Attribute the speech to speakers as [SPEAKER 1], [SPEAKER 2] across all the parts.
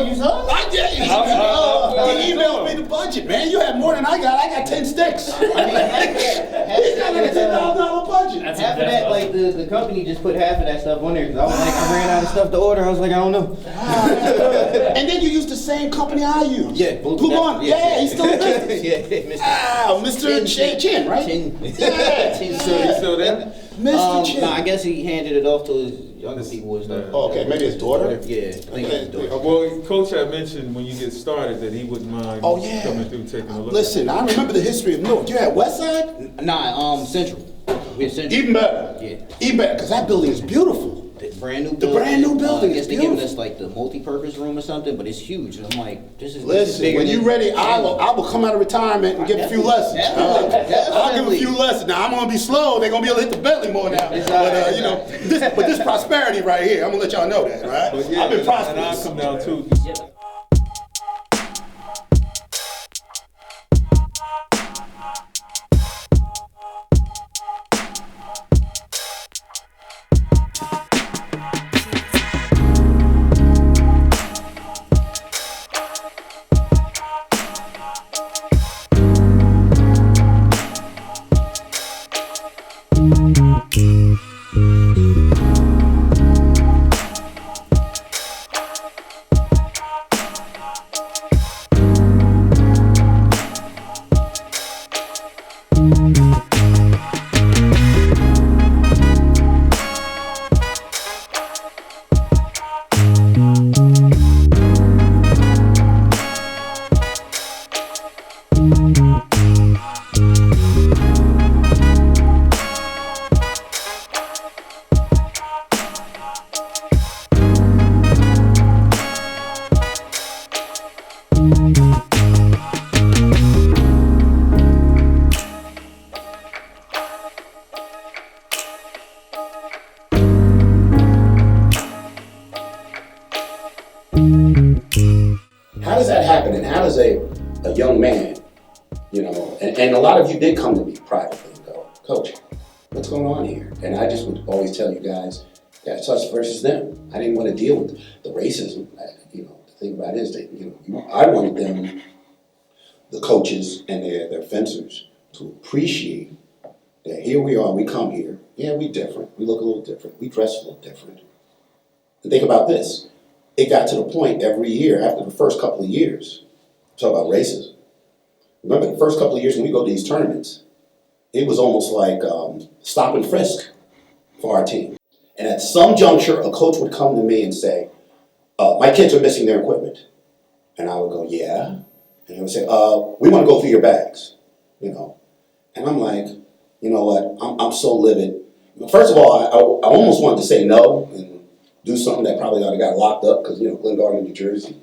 [SPEAKER 1] you, son?
[SPEAKER 2] He emailed me the budget, man. You had more than I got. I got 10 sticks.
[SPEAKER 1] I mean,
[SPEAKER 2] He's got like a $10,000 budget.
[SPEAKER 1] Half of that, like the company just put half of that stuff on there because I was like, I ran out of stuff to order. I was like, I don't know.
[SPEAKER 2] And then you use the same company I use.
[SPEAKER 1] Yeah,
[SPEAKER 2] Blue Bond. Yeah, he's still in business.
[SPEAKER 1] Yeah,
[SPEAKER 2] Mr. Chin, right?
[SPEAKER 1] Chin.
[SPEAKER 2] Yeah.
[SPEAKER 1] Chin.
[SPEAKER 3] He's still there?
[SPEAKER 2] Mr. Chin.
[SPEAKER 1] No, I guess he handed it off to his younger people and stuff.
[SPEAKER 2] Oh, okay, maybe his daughter?
[SPEAKER 1] Yeah, I think it's his daughter.
[SPEAKER 3] Well, Coach had mentioned when you get started that he wouldn't mind coming through taking a look.
[SPEAKER 2] Listen, I remember the history of Newark. You had West Side?
[SPEAKER 1] Nah, Central. We're Central.
[SPEAKER 2] Even better.
[SPEAKER 1] Yeah.
[SPEAKER 2] Even better, because that building is beautiful.
[SPEAKER 1] The brand new
[SPEAKER 2] building
[SPEAKER 1] I guess
[SPEAKER 2] is
[SPEAKER 1] they're giving
[SPEAKER 2] beautiful.
[SPEAKER 1] us like the multi-purpose room or something, but it's huge. And I'm like, this is
[SPEAKER 2] Listen,
[SPEAKER 1] bigger
[SPEAKER 2] when
[SPEAKER 1] than-
[SPEAKER 2] you ready, I will come out of retirement and give a few lessons. I'll give a few lessons. Now I'm gonna be slow. They're gonna be able to hit the Bentley more now. But this prosperity right here, I'm gonna let y'all know that, right?
[SPEAKER 3] But yeah,
[SPEAKER 2] I've been
[SPEAKER 3] and
[SPEAKER 2] prosperous.
[SPEAKER 3] I'll come down too.
[SPEAKER 2] How does that happen? And how does a young man, and a lot of you did come to me privately and go, Coach, what's going on here? And I just would always tell you guys, that's us versus them. I didn't want to deal with the racism. The thing about it is that, I wanted them, the coaches and their fencers, to appreciate that here we are, we come here. Yeah, we different. We look a little different. We dress a little different. And think about this. It got to the point every year after the first couple of years, talk about racism. Remember the first couple of years when we go to these tournaments, it was almost like stop and frisk for our team. And at some juncture, a coach would come to me and say, my kids are missing their equipment. And I would go, yeah. And he would say, we want to go through your bags, And I'm like, you know what, I'm so livid. First of all, I almost wanted to say no and do something that probably ought to got locked up because, Glen Garden, New Jersey,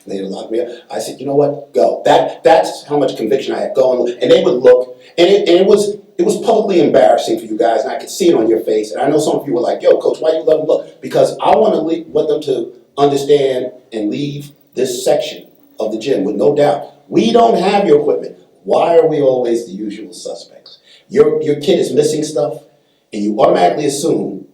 [SPEAKER 2] they locked me up. I said, you know what, go. That's how much conviction I had going. And they would look, and it was publicly embarrassing for you guys, and I could see it on your face. And I know some of you were like, yo, Coach, why you let them look? Because I want them to understand and leave this section of the gym with no doubt. We don't have your equipment. Why are we always the usual suspects? Your kid is missing stuff, and you automatically assume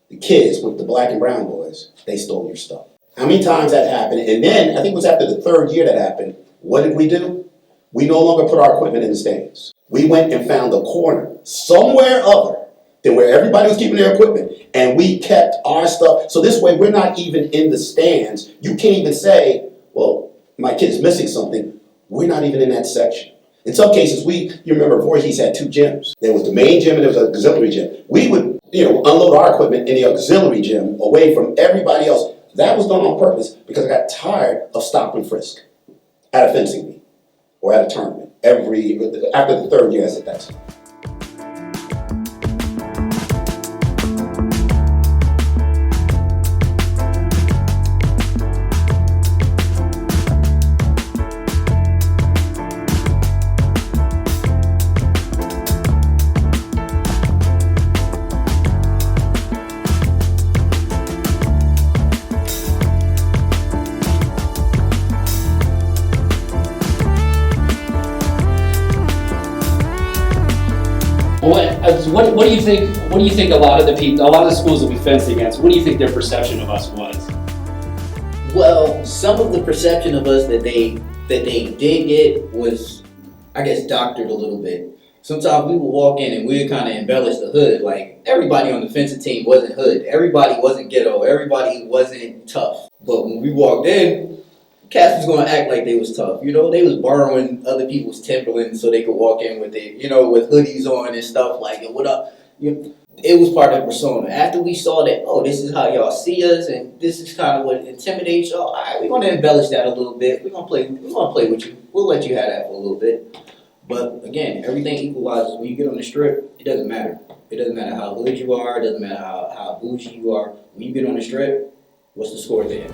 [SPEAKER 2] the kids with the black and brown boys, they stole your stuff. How many times that happened? And then, I think it was after the third year that happened, what did we do? We no longer put our equipment in the stands. We went and found a corner somewhere other than where everybody was keeping their equipment, and we kept our stuff. So this way, we're not even in the stands. You can't even say, well, my kid's missing something. We're not even in that section. In some cases, you remember Voorhees had 2 gyms. There was the main gym and there was an auxiliary gym. We would, unload our equipment in the auxiliary gym away from everybody else. That was done on purpose because I got tired of stop and frisk at a fencing meet or at a tournament. After the third year, I said, that's it.
[SPEAKER 4] What do you think? What do you think? A lot of the schools that we fenced against. What do you think their perception of us was?
[SPEAKER 1] Well, some of the perception of us that they did get was, I guess, doctored a little bit. Sometimes we would walk in and we'd kind of embellish the hood. Like, everybody on the fencing team wasn't hood. Everybody wasn't ghetto. Everybody wasn't tough. But when we walked in, cats was gonna act like they was tough. You know, they was borrowing other people's Timberlands so they could walk in with it, you know, with hoodies on and stuff like, what up? It was part of the persona. After we saw that, oh, this is how y'all see us, and this is kind of what intimidates y'all. All right, we're gonna embellish that a little bit. We're gonna play with you. We'll let you have that for a little bit. But again, everything equalizes. When you get on the strip, it doesn't matter. It doesn't matter how hood you are. It doesn't matter how bougie you are. When you get on the strip, what's the score there?